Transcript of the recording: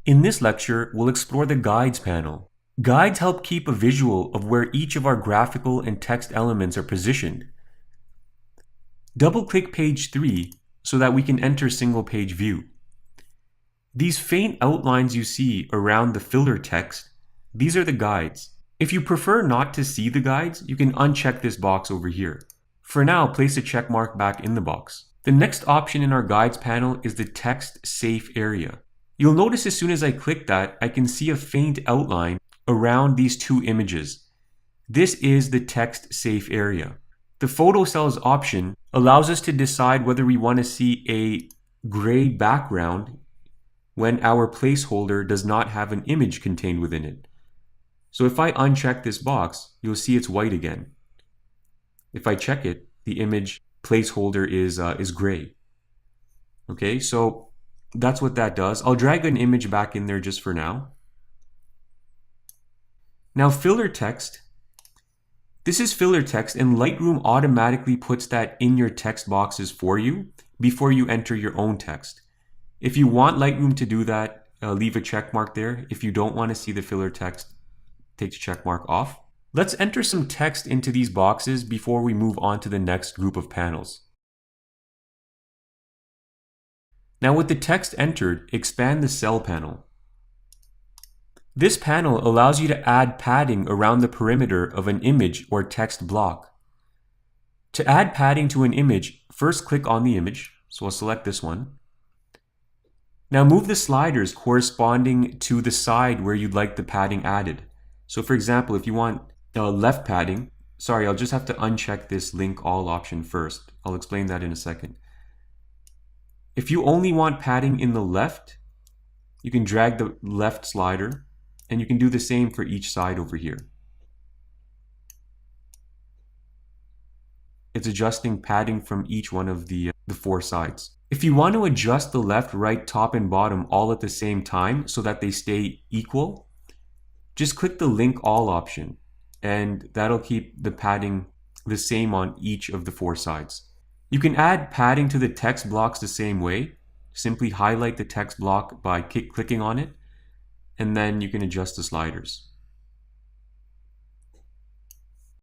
In this lecture, we'll explore the Guides panel. Guides help keep a visual of where each of our graphical and text elements are positioned. Double-click page 3 so that we can enter single-page view. These faint outlines you see around the filler text, these are the guides. If you prefer not to see the guides, you can uncheck this box over here. For now, place a check mark back in the box. The next option in our Guides panel is the Text Safe area. You'll notice as soon as I click that, I can see a faint outline around these two images. This is the Text Safe area. The Photo Cells option allows us to decide whether we want to see a gray background when our placeholder does not have an image contained within it. So if I uncheck this box, you'll see it's white again. If I check it, the image placeholder is gray. Okay, so that's what that does. I'll drag an image back in there just for now. Now filler text. This is filler text, and Lightroom automatically puts that in your text boxes for you before you enter your own text. If you want Lightroom to do that, leave a check mark there. If you don't want to see the filler text, take the check mark off. Let's enter some text into these boxes before we move on to the next group of panels. Now with the text entered, expand the Cell panel. This panel allows you to add padding around the perimeter of an image or text block. To add padding to an image, first click on the image. So I'll select this one. Now move the sliders corresponding to the side where you'd like the padding added. So for example, if you want left padding, sorry, I'll just have to uncheck this link all option first. I'll explain that in a second. If you only want padding in the left, you can drag the left slider, and you can do the same for each side over here. It's adjusting padding from each one of the four sides. If you want to adjust the left, right, top, and bottom all at the same time so that they stay equal, just click the link all option, and that'll keep the padding the same on each of the four sides. You can add padding to the text blocks the same way. Simply highlight the text block by clicking on it, and then you can adjust the sliders.